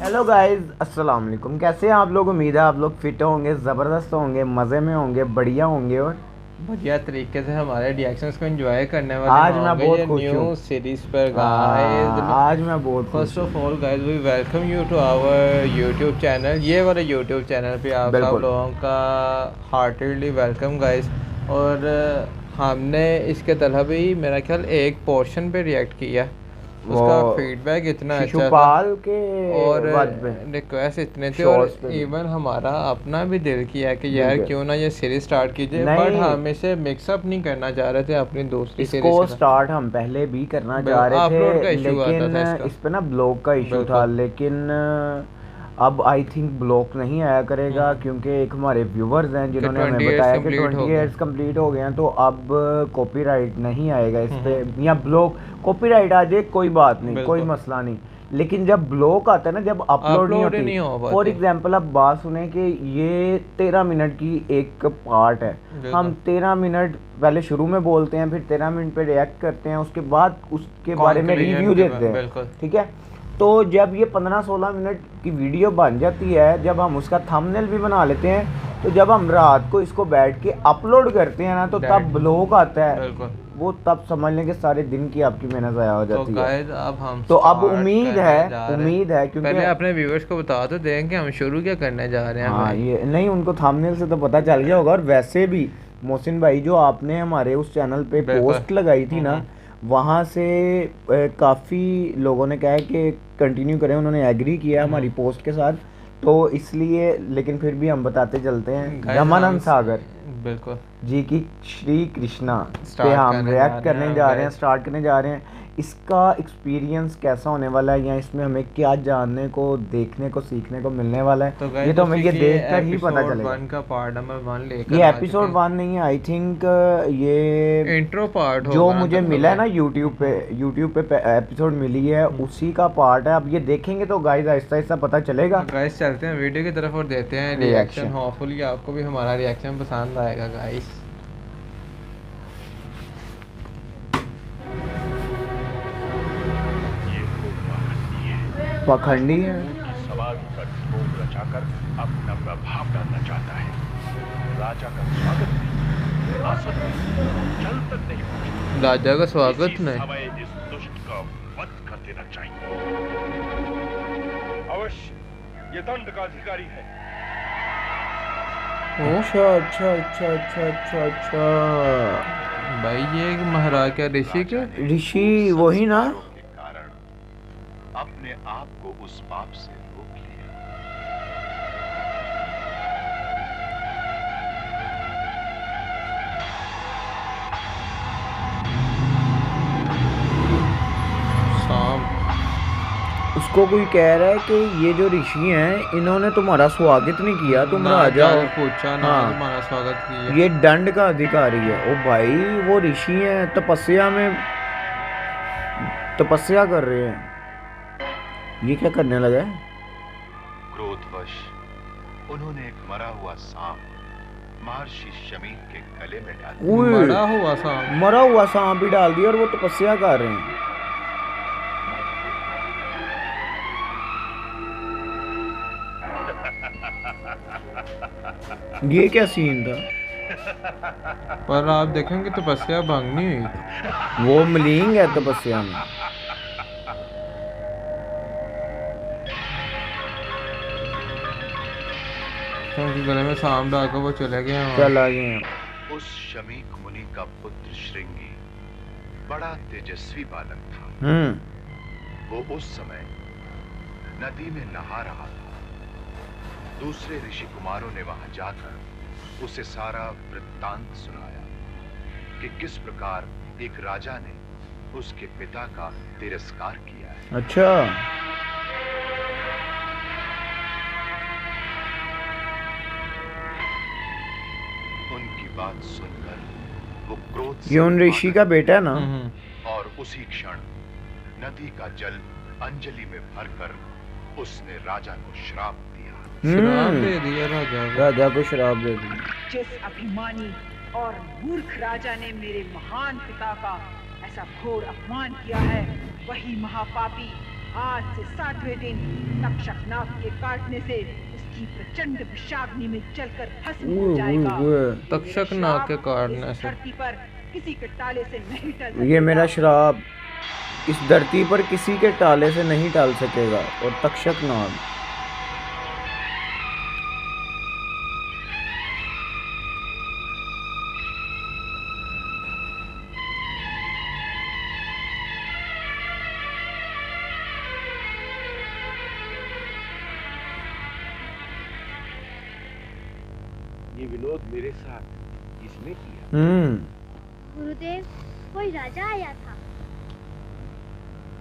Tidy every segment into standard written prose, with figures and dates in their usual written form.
Hello guys, अस्सलाम वालेकुम। कैसे हैं आप लोग? उम्मीद है आप लोग फिट होंगे, ज़बरदस्त होंगे, मज़े में होंगे, बढ़िया होंगे। और बढ़िया तरीके से हमारे रिएक्शंस को एंजॉय करने वाले आज मैं होंगे बहुत ये खुश हूँ। न्यू सीरीज पर गाइस। आज मैं बहुत खुश फर्स्ट हूँ। Of all guys we welcome you to our YouTube channel. ये वाले यूट्यूब चैनल पे आप सब बिल्कुल। लोगों का हार्टेडली वेलकम गाइस। और हमने इसके तरह भी मेरा ख्याल एक पोर्शन पे रिएक्ट किया, वो उसका फीडबैक इतना अच्छा था शिशुपाल के और वध पे, रिक्वेस्ट इतने थे। और शॉर्ट्स पे भी। इवन हमारा अपना भी दिल किया कि दिल यार के क्यों ना ये सीरीज स्टार्ट कीजिए, बट नहीं, हम इसे मिक्सअप नहीं करना चाह रहे थे अपनी दूसरी इसको सीरीज के साथ। स्टार्ट हम पहले भी करना चाह रहे अपलोड का थे, इशू आता लेकिन था इसका। इस पे ना ब्लॉक का इशू था। बिल्कुल। लेकिन अब आई थिंक ब्लॉक नहीं आया करेगा, क्योंकि एक हमारे व्यूवर्स हैं कि जिन्होंने हमें 20 ईयर्स बताया कि कंप्लीट 20 हो गए। ईयर्स कंप्लीट हो गए हैं, तो अब कॉपीराइट नहीं आएगा इस पे, हम्म, या ब्लॉक। कॉपीराइट आ जाए कोई बात नहीं, कोई बिल्कुल। मसला नहीं, लेकिन जब ब्लॉक आता है ना, जब अपलोड नहीं अपलोड ही होती। नहीं हो फॉर पाती। एग्जाम्पल आप बात सुने कि ये 13 मिनट की एक पार्ट है। हम बिल्कुल 13 मिनट पहले शुरू में बोलते हैं, फिर 13 मिनट पे रिएक्ट करते हैं, उसके बाद उसके बारे में कॉन्क्लूजन रिव्यू के देते हैं। बिल्कुल। ठीक है। तो जब ये 15-16 मिनट की वीडियो बन जाती है, जब हम उसका थंबनेल भी बना लेते हैं, तो जब हम रात को इसको बैठ के अपलोड करते हैं ना, तो तब ब्लॉक आता है। बिल्कुल। वो तब समझ लें कि सारे दिन की आपकी मेहनत ज़ाया हो तो जाती है। गाइस अब हम तो अब स्टार्ट करने जा रहे उम्मीद हैं। है क्योंकि पहले अपने व्यूअर्स को बता तो दें कि हम शुरू क्या करने जा रहे हैं हाँ, भाई। ये नहीं, उनको थंबनेल से तो पता चल गया होगा। और वैसे भी मोहसिन भाई, जो आपने हमारे उस चैनल पे बिल्कुल। पोस्ट लगाई थी ना, वहाँ से काफ़ी लोगों ने कहा है कि कंटिन्यू करें, उन्होंने एग्री किया हमारी पोस्ट के साथ। तो इसलिए, लेकिन फिर भी हम बताते चलते हैं, गाइस रमानंद हम सागर बिल्कुल जी की श्री कृष्णा पे स्टार्ट हम करने जा रिएक्ट रहे करने हैं जा रहे हैं, गाइस। स्टार्ट करने जा रहे हैं। इसका एक्सपीरियंस कैसा होने वाला है, या इसमें हमें क्या जानने को, देखने को, सीखने को मिलने वाला तो है, गाइस ये तो हमें उसी ये के देख कर ही पता एपिसोड चलेगा। 1 का पार्ट नंबर 1 लेकर ये आ चुके एपिसोड हैं। 1 नहीं है, आई थिंक ये इंट्रो पार्ट जो होगा ना मुझे दरअसल मिला है भाई। ना यूट्यूब पे एपिसोड मिली है, उसी का पार्ट है। अब ये देखेंगे तो गाइस आहिस्ता आहिस्ता पता चलेगा। तो गाइस चलते हैं वीडियो की तरफ और देते हैं रिएक्शन। रिएक्शन। होपफुली आपको भी हमारा रिएक्शन पसंद आएगा गाइस। पखंडी है। सवाल का ढोंग रचाकर अपना प्रभाव डालना चाहता है। राजा का स्वागत नहीं, आसन नहीं, जल तक नहीं पहुंचता। राजा का स्वागत इसी नहीं। समय इस दुष्ट का वध कर देना चाहिए। अवश्य ये दंड का अधिकारी है। अच्छा अच्छा अच्छा अच्छा अच्छा अच्छा। भाई ये एक महाराज क्या ऋषि के ऋषि वही ना। संस्कारों के कारण अपने आप को उस पाप से रोक लिया। शाम। उसको कोई कह रहा है कि ये जो ऋषि हैं, इन्होंने तुम्हारा स्वागत नहीं किया, तुम ना राजा हो। जाके पूछा ना हाँ, तुम्हारा स्वागत किया। ये दंड का अधिकारी है। ओ भाई, वो ऋषि हैं, तपस्या में तपस्या कर रहे हैं। ये क्या करने लगा है? क्रोधवश उन्होंने एक मरा हुआ सांप महर्षि शमी के गले में डाल दिया। ओए, मरा हुआ शाम। मरा हुआ सांप भी डाल दिया, और वो तपस्या कर रहे हैं। ये क्या सीन था? पर आप देखेंगे तपस्या भंग नहीं हुई। वो मलिंग है तपस्या में। तो उनके गले में सांप डालकर वो चले गए हैं। चला गए हैं। उस शमीक मुनि का पुत्र श्रृंगी बड़ा तेजस्वी बालक था। वो उस समय नदी में नहा रहा था। दूसरे ऋषि कुमारों ने वहां जाकर उसे सारा वृत्तांत सुनाया कि किस प्रकार एक राजा ने उसके पिता का तिरस्कार किया है। अच्छा, उनकी बात सुनकर वो क्रोध से ये उन ऋषि का बेटा है ना? और उसी क्षण नदी का जल अंजलि में भरकर उसने राजा को श्राप दिया। शराब दे दिया राजा को। राजा को शराब दे दी। जिस अभिमानी और मूर्ख राजा ने मेरे महान पिता का ऐसा घोर अपमान किया है, वही महापापी आज से 7वें दिन तक्षकनाग के काटने से उसकी प्रचंड विषाग्नि में जलकर भस्म हो जाएगा। तक्षकनाग के श्राप काटने इस से। धरती पर किसी के टाले से नहीं टल ये मेरा सकेगा। श्राप इस धरती पर किसी के टाले से नहीं टाल सकेगा। और तक्षकनाग ये विनोद मेरे साथ किसने किया? गुरुदेव, कोई राजा आया था।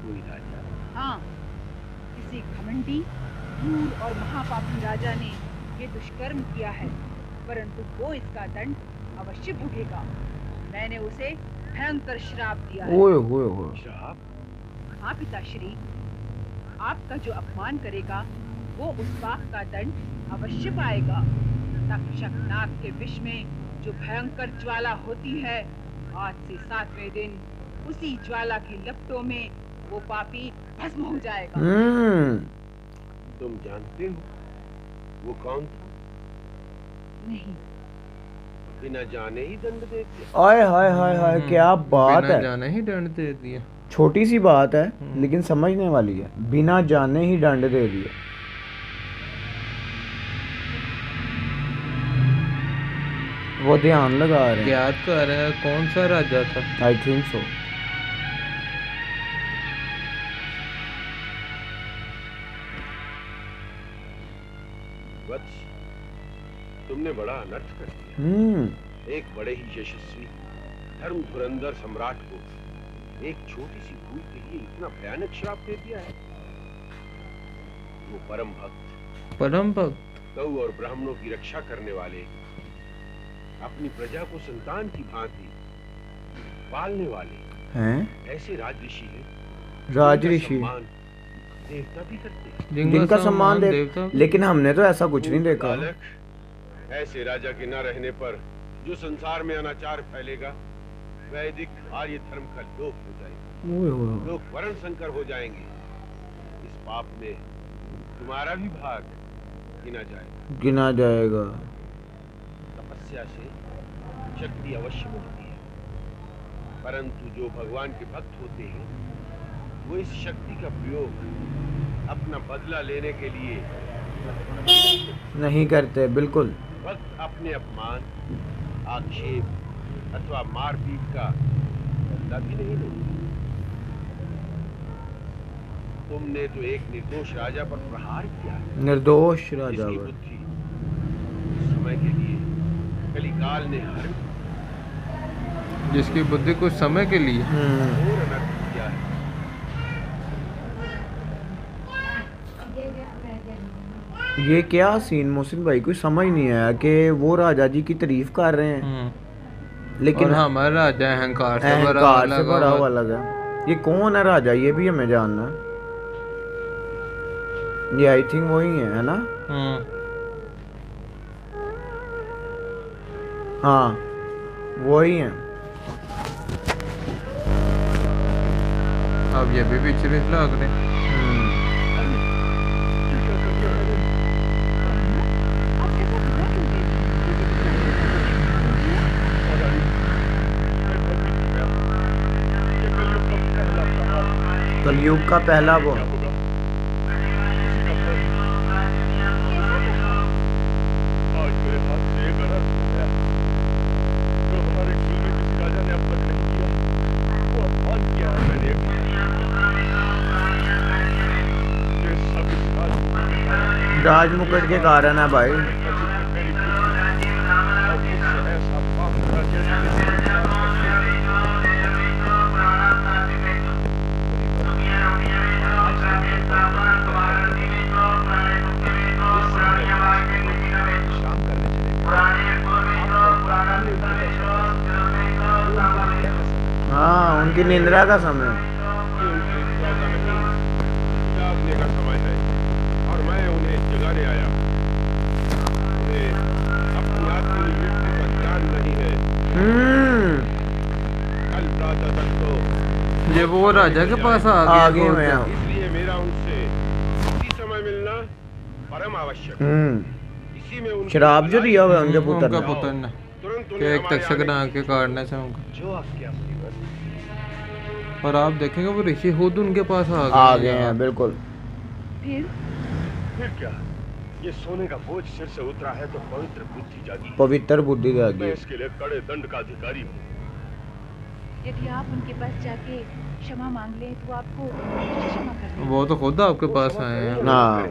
कोई राजा? हाँ, किसी घमंडी, क्रूर और महापापी राजा ने ये दुष्कर्म किया है, परंतु वो इसका दंड अवश्य भोगेगा। मैंने उसे भयंकर श्राप दिया है। ओए होए होए। श्राप? हाँ पिताश्री, आपका जो अपमान करेगा वो उस पाप का दंड अवश्य पाएगा। तक्षकनाग के विष में जो भयंकर ज्वाला होती है, आज से 7वें दिन उसी ज्वाला की लपटों में वो पापी भस्म हो जाएगा। तुम जानते हो वो कौन था? नहीं। बिना जाने ही दंड दे दिया। आय हाय हाय हाय, क्या बात बिना है। जाने ही दंड दे दिया। छोटी सी बात है लेकिन समझने वाली है। बिना जाने ही दंड दे दिया। वो ध्यान लगा रहे हैं। याद कर रहा है कौन सा राजा था? I think so. वत्स, तुमने बड़ा अनर्थ कर दिया। एक बड़े ही यशस्वी धर्म धुरंधर सम्राट को एक छोटी सी भूल के लिए इतना भयानक श्राप दे दिया है। वो परम भक्त गौ और ब्राह्मणों की रक्षा करने वाले, अपनी प्रजा को संतान की भांति पालने वाले हैं? ऐसे राजऋषि हैं। राजऋषि देवता भी करते हैं। जिनका सम्मान देवता। लेकिन हमने तो ऐसा कुछ नहीं देखा। बालक, ऐसे राजा के न रहने पर जो संसार में अनाचार फैलेगा, वैदिक आर्य धर्म का लोप हो जाएगा। लोग वर्ण संकर हो जाएंगे। इस पाप में तुम्हारा भी भाग गिना जाएगा। तपस्या से शक्ति अवश्य मिलती है, परंतु जो भगवान के भक्त होते हैं वो इस शक्ति का प्रयोग अपना बदला लेने के लिए नहीं करते। बिल्कुल। वक्त अपने अपमान, आक्षेप अथवा मारपीट का बदला भी नहीं लेते। तुमने तो एक निर्दोष राजा पर प्रहार किया है। निर्दोष राजा जिसकी पर। बुद्धि समय के लिए कलिकाल ने हर जिसकी बुद्धि कुछ समय के लिए घोर अनर्थ किया है। ये क्या सीन मोहसिन भाई, कोई समझ नहीं आया कि वो राजा जी की तारीफ कर रहे हैं लेकिन और हमारा राजा अहंकार से बड़ा हुआ लगा। ये कौन है राजा, ये भी हमें जानना है। ये आई थिंक वही है ना? हाँ वही है। अब ये भी विचलित लग रहे। कलयुग का पहला वो। आज मेरे हाथ से एक अनर्थ हो गया जो हमारे कुल में किसी राजा ने अब तक नहीं किया। वो अपमान किया है मैंने। ये सब इस राजमुकुट के कारण है भाई। ऐसा पाप होगा जैसे हाँ, उनकी निंद्रा का समय। जागने का समय है और मैं उन्हें जगाने आया। उन्हें अपनी आत्मी मृत्यु का ज्ञान नहीं है। कल प्रातः तक तो ये वो राजा के पास आ गए गया। मैं। इसलिए मेरा आवश्यक है। इसी में उनकी शराब जो दिया हुआ है उनके पुत्र उनका ने। पुत्र ने तुरंत कि उन्हें एक हमारे तक्षक आने नाग की के काटने से उनका। जो आपकी अपनी बात। और आप देखेंगे वो ऋषि खुद उनके पास आ गए हैं बिल्कुल। फिर क्या, ये सोने का बोझ सिर से उतरा है तो पवित्र बुद्धि जागी। पवित्र बुद्धि मैं जागी। इसके लिए कड़े दंड का अधिकारी हूँ। यदि आप उनके पास जाके क्षमा मांग लें तो आपको क्षमा कर देंगे। वो तो खुद आपके पास आए हैं। हाँ।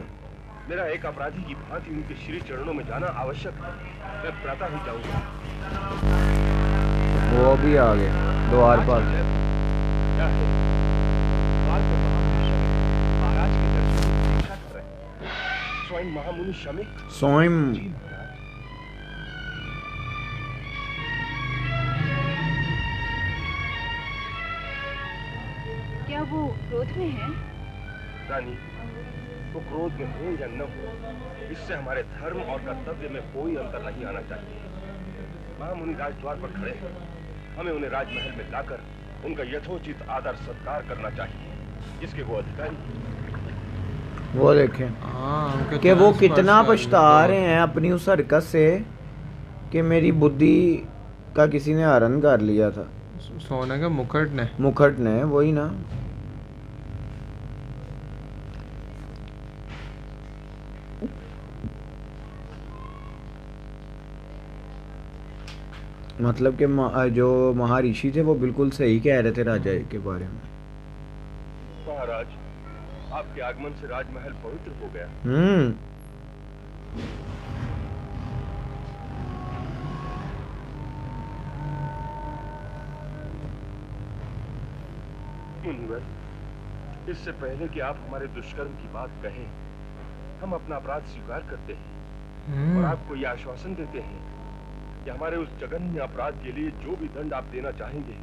मेरा एक अपराधी की भांति उनके श्री चरणों में जाना आवश्यक है। मैं प्रातः ही जाऊंगा। वो भी आ गए द्वारपाल। क्या है? द्वार पे महाराज के दर्शन की प्रतीक्षा कर रहे हैं। स्वयं महामुनि शमी। स्वयं। जी महाराज। क्या वो क्रोध में है? रानी, वो क्रोध में हो या न हो, इससे हमारे धर्म और कर्तव्य में कोई अंतर नहीं आना चाहिए। महामुनि राजद्वार पर खड़े हैं। हमें उन्हें राजमहल में लाकर उनका यथोचित आदर सत्कार करना चाहिए, जिसके वो अधिकारी। वो देखें हाँ कि वो कितना पछता रहे हैं अपनी उस हरकत से कि मेरी बुद्धि का किसी ने हरण कर लिया था। सोने के मुकुट ने वही ना। मतलब कि जो महर्षि थे वो बिल्कुल सही कह रहे थे राजा के बारे में। महाराज, आपके आगमन से राजमहल पवित्र हो गया। मुनिवर, इससे पहले कि आप हमारे दुष्कर्म की बात कहें, हम अपना अपराध स्वीकार करते हैं और आपको यह आश्वासन देते हैं कि हमारे उस जघन्य अपराध के लिए जो भी दंड आप देना चाहेंगे,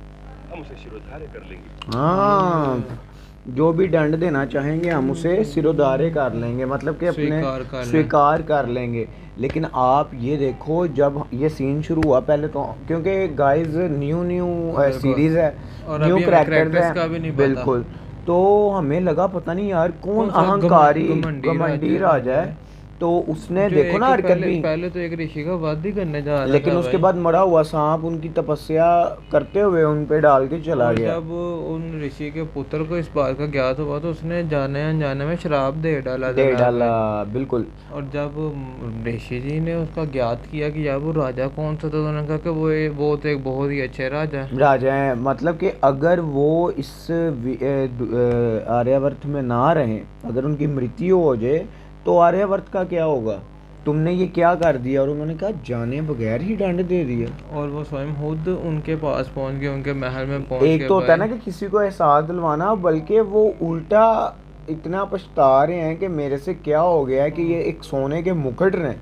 हम उसे शिरोधार्य कर लेंगे। हाँ, जो भी दंड देना चाहेंगे हम उसे सिरोधार्य कर लेंगे, मतलब कि अपने स्वीकार कर लेंगे। लेकिन आप ये देखो, जब ये सीन शुरू हुआ पहले तो, क्योंकि गाइस न्यू सीरीज है, न्यू कैरेक्टर्स है बिल्कुल, तो हमें लगा पता नहीं यार कौन अहंकारी घमंडी राजा है। तो उसने देखो ना हरकत भी, पहले तो एक ऋषि का वध ही करने जा रहा था, लेकिन उसके बाद मरा हुआ सांप उनकी तपस्या करते हुए उन पे डाल के चला गया। जब उन ऋषि के पुत्र को इस बात का ज्ञात हुआ तो उसने जाने अनजाने में श्राप दे डाला बिल्कुल। और जब ऋषि जी ने उसका ज्ञात किया कि यार वो राजा कौन सा था, तो उन्होंने कहा कि वो तो एक बहुत ही अच्छे राजा है। मतलब कि अगर वो इस आर्यावर्त में ना रहे, अगर उनकी मृत्यु हो जाए तो आर्यावर्त का क्या होगा, तुमने ये क्या कर दिया। और उन्होंने कहा जाने बगैर ही दंड दे दिया। और वो स्वयं खुद उनके पास पहुंच गए, उनके महल में पहुंच गए। एक तो होता है ना कि किसी को एहसास दिलवाना, बल्कि वो उल्टा इतना पछता रहे हैं कि मेरे से क्या हो गया है कि ये एक सोने के मुकुट ने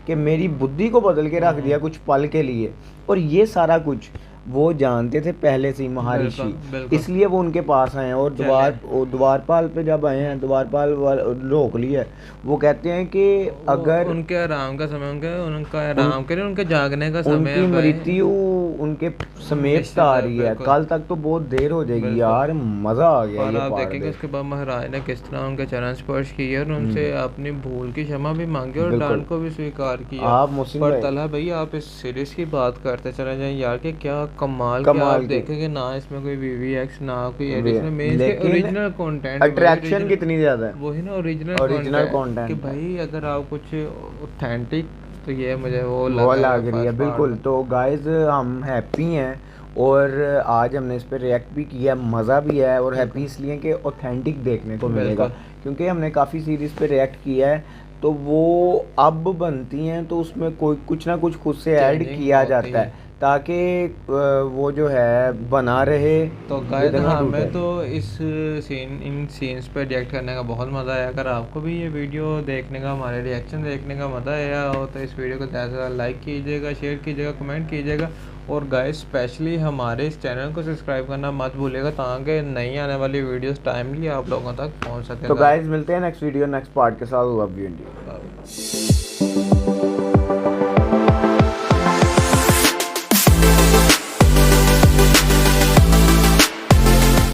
कि मेरी बुद्धि को बदल के रख दिया कुछ पल के लिए। और ये सारा कुछ वो जानते थे पहले से ही महर्षि, इसलिए वो उनके पास आए हैं। और द्वारपाल पे जब आए हैं, द्वारपाल रोक लिया। वो कहते हैं कि अगर उनके आराम का समय, उनका आराम करें, उनके जागने का समय, उनकी मृत्यु उनके समेत आ रही है, कल तक तो बहुत देर हो जाएगी यार। मजा आ गया। और आप देखेंगे उसके बाद महाराज ने किस तरह उनके चरण स्पर्श किए और उनसे अपनी भूल की क्षमा भी मांगी और दंड को भी स्वीकार किया। आप पर तलहा भैया, आप इस सीरीज की बात करते चले जाएं यार कि क्या कमाल आप देखेंगे ना, इसमें कोई वीवीएक्स ना कोई एडिशनल, मेन इसके ओरिजिनल कंटेंट, अट्रैक्शन कितनी ज्यादा है। वही ना ओरिजिनल कंटेंट कि भाई अगर आप कुछ ऑथेंटिक, तो ये मुझे वो लग रही है बिल्कुल। तो गाइस हम हैप्पी हैं और आज हमने इस पे रिएक्ट भी किया, मज़ा भी है। और हैप्पी इसलिए कि ऑथेंटिक देखने को मिलेगा, क्योंकि हमने काफ़ी सीरीज़ पे रिएक्ट किया है, तो वो अब बनती हैं तो उसमें कोई कुछ ना कुछ खुद से ऐड किया जाता है ताकि वो जो है बना रहे। तो गाइस हमें तो इन सीन्स पे रिएक्ट करने का बहुत मज़ा आया। अगर आपको भी ये वीडियो देखने का, हमारे रिएक्शन देखने का मज़ा आया हो तो इस वीडियो को ज़्यादा से ज़्यादा लाइक कीजिएगा, शेयर कीजिएगा, कमेंट कीजिएगा। और गाइस स्पेशली हमारे इस चैनल को सब्सक्राइब करना मत भूलिएगा ताकि नई आने वाली वीडियोस टाइमली आप लोगों तक पहुंच सके। तो गाइस मिलते हैं नेक्स्ट वीडियो नेक्स्ट पार्ट के साथ।